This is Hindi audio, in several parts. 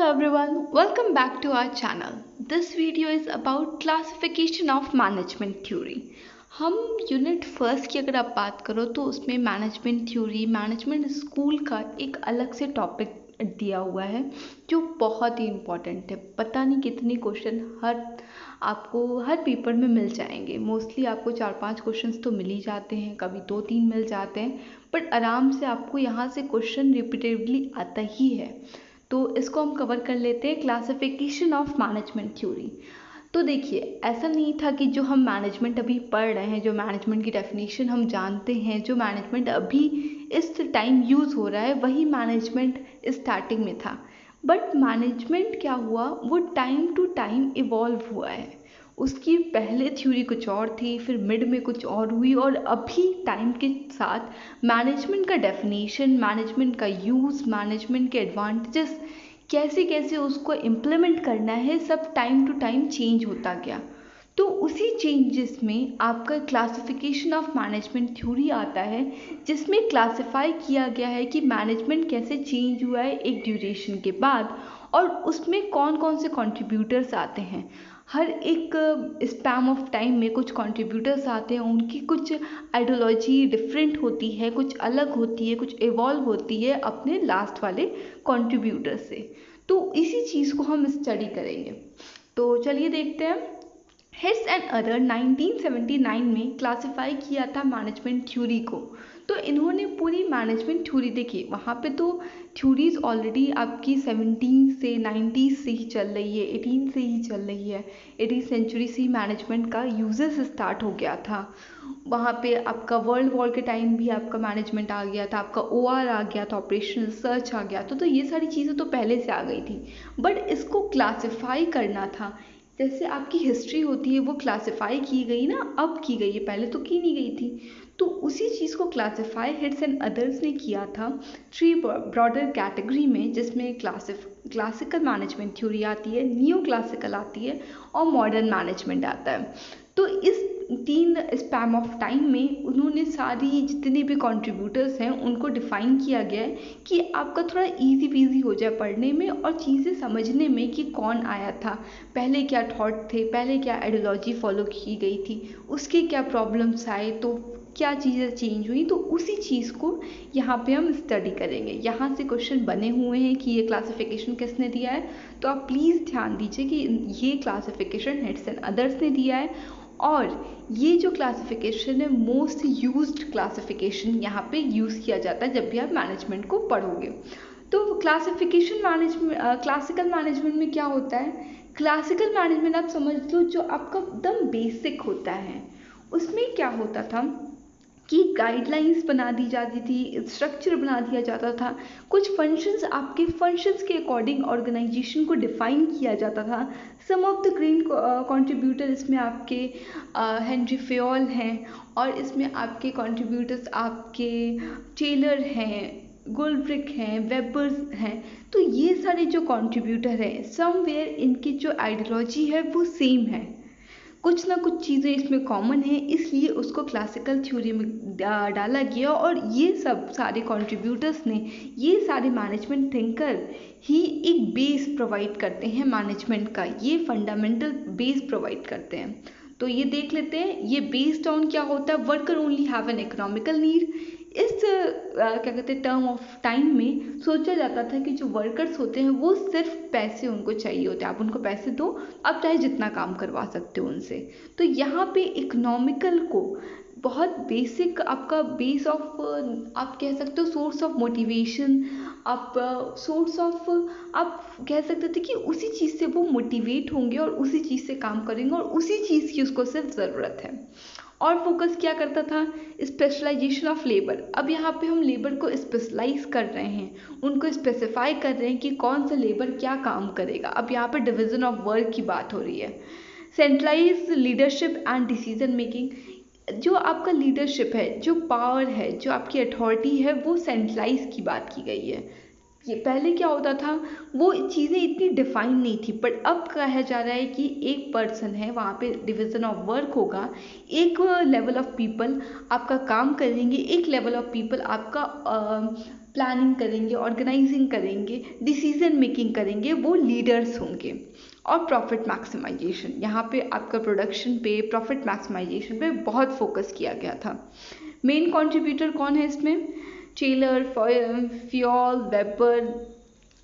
everyone, welcome back to our channel. This video is about classification of management theory. हम यूनिट फर्स्ट की अगर आप बात करो तो उसमें मैनेजमेंट थ्योरी, मैनेजमेंट स्कूल का एक अलग से टॉपिक दिया हुआ है जो बहुत ही इम्पॉर्टेंट है। पता नहीं कितने क्वेश्चन आपको हर पेपर में मिल जाएंगे। मोस्टली आपको 4-5 क्वेश्चंस तो मिल ही जाते हैं, कभी 2-3 मिल जाते हैं, बट आराम से आपको यहाँ से क्वेश्चन रिपीटेडली आता ही है। तो इसको हम कवर कर लेते हैं, क्लासिफिकेशन ऑफ मैनेजमेंट थ्योरी। तो देखिए, ऐसा नहीं था कि जो हम मैनेजमेंट अभी पढ़ रहे हैं, जो मैनेजमेंट की डेफिनेशन हम जानते हैं, जो मैनेजमेंट अभी इस टाइम यूज़ हो रहा है, वही मैनेजमेंट स्टार्टिंग में था। बट मैनेजमेंट क्या हुआ, वो टाइम टू टाइम इवॉल्व हुआ है। उसकी पहले थ्योरी कुछ और थी, फिर मिड में कुछ और हुई, और अभी टाइम के साथ मैनेजमेंट का डेफिनेशन, मैनेजमेंट का यूज़, मैनेजमेंट के एडवांटेजेस, कैसे कैसे उसको इम्प्लीमेंट करना है, सब टाइम टू टाइम चेंज होता गया। तो उसी चेंजेस में आपका क्लासिफिकेशन ऑफ मैनेजमेंट थ्योरी आता है, जिसमें क्लासिफाई किया गया है कि मैनेजमेंट कैसे चेंज हुआ है एक ड्यूरेशन के बाद, और उसमें कौन कौन से कंट्रीब्यूटर्स आते हैं। हर एक स्पैम ऑफ टाइम में कुछ कंट्रीब्यूटर्स आते हैं, उनकी कुछ आइडियोलॉजी डिफरेंट होती है, कुछ अलग होती है, कुछ इवॉल्व होती है अपने लास्ट वाले कंट्रीब्यूटर से। तो इसी चीज़ को हम स्टडी करेंगे। तो चलिए देखते हैं। हिट्स एंड अदर 1979 में क्लासिफाई किया था मैनेजमेंट थ्योरी को। तो इन्होंने पूरी मैनेजमेंट थ्योरी देखी, वहाँ पे तो थ्योरीज ऑलरेडी आपकी 17 से 90 से ही चल रही है, 18 से ही चल रही है। 18th सेंचुरी से ही मैनेजमेंट का यूजेस स्टार्ट हो गया था। वहाँ पे आपका वर्ल्ड वॉर के टाइम भी आपका मैनेजमेंट आ गया था, आपका OR आ गया था, ऑपरेशनल रिसर्च आ गया था। तो ये सारी चीज़ें तो पहले से आ गई थी, बट इसको क्लासिफाई करना था। जैसे आपकी हिस्ट्री होती है, वो क्लासिफाई की गई ना, अब की गई है, पहले तो की नहीं गई थी। तो उसी चीज़ को क्लासिफाई हिट्स एंड अदर्स ने किया था 3 ब्रॉडर कैटेगरी में, जिसमें क्लासिकल मैनेजमेंट थ्योरी आती है, न्यू क्लासिकल आती है, और मॉडर्न मैनेजमेंट आता है। तो इस 3 स्पैम ऑफ टाइम में उन्होंने सारी जितने भी कंट्रीब्यूटर्स हैं उनको डिफ़ाइन किया गया है कि आपका थोड़ा इजी पीजी हो जाए पढ़ने में और चीज़ें समझने में कि कौन आया था, पहले क्या थॉट थे, पहले क्या आइडियोलॉजी फॉलो की गई थी, उसके क्या प्रॉब्लम्स आए, तो क्या चीज़ें चेंज हुई। तो उसी चीज़ को यहाँ पे हम स्टडी करेंगे। यहाँ से क्वेश्चन बने हुए हैं कि ये क्लासिफिकेशन किसने दिया है, तो आप प्लीज़ ध्यान दीजिए कि ये क्लासिफिकेशन हिट्स एंड अदर्स ने दिया है, और ये जो क्लासिफिकेशन है मोस्ट यूज्ड क्लासिफिकेशन यहाँ पे यूज़ किया जाता है जब भी आप मैनेजमेंट को पढ़ोगे। तो क्लासिफिकेशन मैनेजमेंट, क्लासिकल मैनेजमेंट में क्या होता है, क्लासिकल मैनेजमेंट आप समझ लो जो आपका एकदम बेसिक होता है। उसमें क्या होता था कि गाइडलाइंस बना दी जाती थी, स्ट्रक्चर बना दिया जाता था, कुछ फंक्शंस, आपके फंक्शंस के अकॉर्डिंग ऑर्गेनाइजेशन को डिफाइन किया जाता था। सम ऑफ द ग्रेन कंट्रीब्यूटर इसमें आपके हेनरी फेयोल हैं, और इसमें आपके कंट्रीब्यूटर्स आपके टेलर हैं, गोल्ड्रिक हैं, वेबर्स हैं। तो ये सारे जो कंट्रीब्यूटर हैं, समवेयर इनकी जो आइडियोलॉजी है वो सेम है, कुछ ना कुछ चीज़ें इसमें कॉमन है, इसलिए उसको क्लासिकल थ्योरी में डाला गया। और ये सब सारे कंट्रीब्यूटर्स ने, ये सारे मैनेजमेंट थिंकर ही एक बेस प्रोवाइड करते हैं मैनेजमेंट का, ये फंडामेंटल बेस प्रोवाइड करते हैं। तो ये देख लेते हैं, ये बेस्ड ऑन क्या होता है, worker only have an economical need. इस क्या कहते हैं टर्म ऑफ टाइम में सोचा जाता था कि जो वर्कर्स होते हैं वो सिर्फ पैसे उनको चाहिए होते हैं, आप उनको पैसे दो, आप चाहे जितना काम करवा सकते हो उनसे। तो यहाँ पे इकोनॉमिकल को बहुत बेसिक आपका बेस ऑफ, आप कह सकते हो सोर्स ऑफ मोटिवेशन, आप सोर्स ऑफ, आप कह सकते थे कि उसी चीज़ से वो मोटिवेट होंगे और उसी चीज़ से काम करेंगे, और उसी चीज़ की उसको सिर्फ ज़रूरत है। और फोकस क्या करता था, स्पेशलाइजेशन ऑफ लेबर। अब यहाँ पे हम लेबर को स्पेशलाइज कर रहे हैं, उनको स्पेसिफाई कर रहे हैं कि कौन सा लेबर क्या काम करेगा। अब यहाँ पे डिवीजन ऑफ वर्क की बात हो रही है। Centralize leadership and decision making, जो आपका लीडरशिप है, जो पावर है, जो आपकी अथॉरिटी है, वो सेंट्रलाइज की बात की गई है। ये पहले क्या होता था, वो चीज़ें इतनी डिफाइन नहीं थी, बट अब कहा जा रहा है कि एक पर्सन है, वहाँ पे डिवीज़न ऑफ वर्क होगा, एक लेवल ऑफ पीपल आपका काम करेंगे, एक लेवल ऑफ पीपल आपका प्लानिंग करेंगे, ऑर्गेनाइजिंग करेंगे, डिसीजन मेकिंग करेंगे, वो लीडर्स होंगे। और प्रॉफिट मैक्सिमाइजेशन, यहाँ पे आपका प्रोडक्शन पे, प्रॉफिट मैक्सिमाइजेशन पे बहुत फोकस किया गया था। मेन कंट्रीब्यूटर कौन है इसमें? टेलर, फ्योल, वेबर,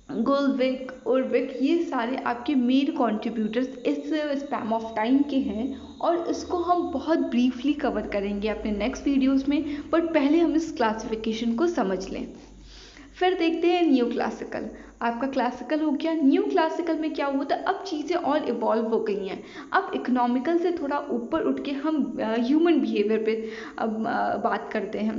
गुलविक, उर्विक, ये सारे आपके मेन कंट्रीब्यूटर्स इस स्पैम ऑफ टाइम के हैं और इसको हम बहुत ब्रीफली कवर करेंगे अपने नेक्स्ट वीडियोस में, बट पहले हम इस क्लासिफिकेशन को समझ लें। फिर देखते हैं न्यू क्लासिकल। आपका क्लासिकल हो गया। न्यू क्लासिकल में क्या हुआ था, अब चीज़ें और इवॉल्व हो गई हैं। अब इकोनॉमिकल से थोड़ा ऊपर उठ के हम ह्यूमन बिहेवियर पे अब बात करते हैं।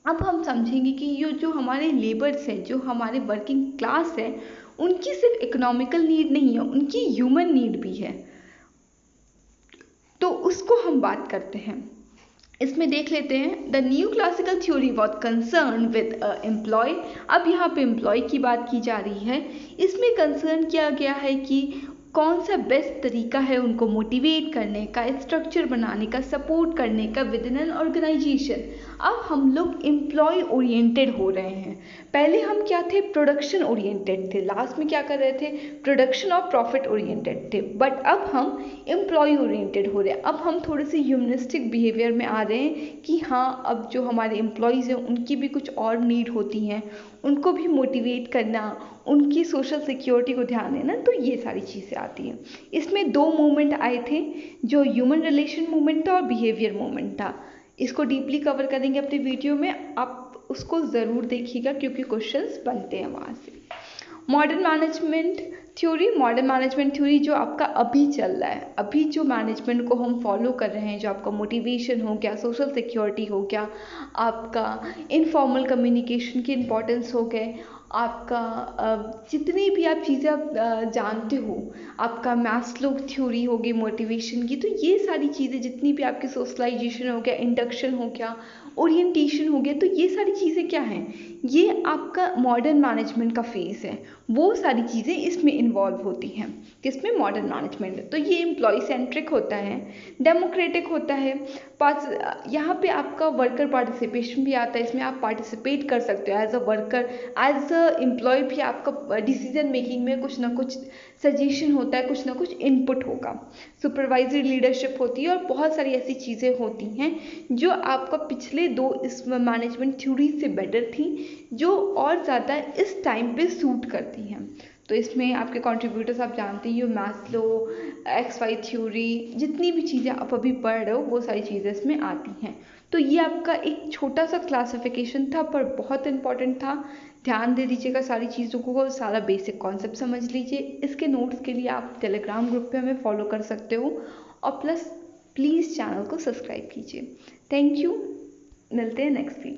अब हम समझेंगे कि ये जो हमारे लेबर्स हैं, जो हमारे वर्किंग क्लास है, उनकी सिर्फ इकोनॉमिकल नीड नहीं है, उनकी ह्यूमन नीड भी है, तो उसको हम बात करते हैं। इसमें देख लेते हैं, the new classical theory was concern with employ. अब यहाँ पे एम्प्लॉय की बात की जा रही है। इसमें कंसर्न किया गया है कि कौन सा बेस्ट तरीका है उनको मोटिवेट करने का, स्ट्रक्चर बनाने का, सपोर्ट करने का विद इन एन ऑर्गेनाइजेशन। अब हम लोग एम्प्लॉय ओरिएंटेड हो रहे हैं। पहले हम क्या थे, प्रोडक्शन ओरिएंटेड थे। लास्ट में क्या कर रहे थे, प्रोडक्शन और प्रॉफिट ओरिएंटेड थे। बट अब हम एम्प्लॉय ओरिएंटेड हो रहे हैं। अब हम थोड़े से ह्यूमनिस्टिक बिहेवियर में आ रहे हैं कि हाँ, अब जो हमारे एम्प्लॉयज़ हैं उनकी भी कुछ और नीड होती हैं, उनको भी मोटिवेट करना, उनकी सोशल सिक्योरिटी को ध्यान देना, तो ये सारी चीज़ें आती हैं। इसमें दो मूवमेंट आए थे, जो ह्यूमन रिलेशन मूवमेंट था और बिहेवियर मूवमेंट था। इसको डीपली कवर करेंगे अपने वीडियो में, आप उसको ज़रूर देखिएगा क्योंकि क्वेश्चंस बनते हैं वहाँ से। Modern management theory, modern management theory जो आपका अभी चल रहा है, अभी जो मैनेजमेंट को हम फॉलो कर रहे हैं, जो आपका मोटिवेशन हो गया, सोशल सिक्योरिटी हो गया, आपका इनफॉर्मल कम्युनिकेशन की इम्पोर्टेंस हो गए, आपका जितनी भी आप चीज़ें आप जानते हो, आपका मैस्लो थ्योरी हो गई मोटिवेशन की, तो ये सारी चीज़ें जितनी भी आपकी सोशलाइजेशन हो गया, इंडक्शन हो गया, ओरिएंटेशन हो गया, तो ये सारी चीज़ें क्या हैं, ये आपका मॉडर्न मैनेजमेंट का फेज़ है। वो सारी चीज़ें इसमें इन्वॉल्व होती हैं, किसमें, मॉडर्न मैनेजमेंट। तो ये एम्प्लॉय सेंट्रिक होता है, डेमोक्रेटिक होता है, यहाँ पे आपका वर्कर पार्टिसिपेशन भी आता है। इसमें आप पार्टिसिपेट कर सकते हो as a worker, as a employ भी आपका डिसीजन मेकिंग में कुछ ना कुछ सजेशन होता है, कुछ ना कुछ इनपुट होगा। सुपरवाइजरी लीडरशिप होती है और बहुत सारी ऐसी चीज़ें होती हैं जो आपका पिछले दो इस मैनेजमेंट थ्योरी से बेटर थी, जो और ज़्यादा इस टाइम पे सूट करती हैं। तो इसमें आपके कंट्रीब्यूटर्स आप जानते ही हो, मैस्लो, XY थ्योरी, जितनी भी चीज़ें आप अभी पढ़ रहे हो वो सारी चीज़ें इसमें आती हैं। तो ये आपका एक छोटा सा क्लासिफिकेशन था पर बहुत इंपॉर्टेंट था। ध्यान दे दीजिएगा सारी चीज़ों को, सारा बेसिक कॉन्सेप्ट समझ लीजिए। इसके नोट्स के लिए आप टेलीग्राम ग्रुप पे हमें फॉलो कर सकते हो और प्लस प्लीज़ चैनल को सब्सक्राइब कीजिए। थैंक यू, मिलते हैं नेक्स्ट वीडियो।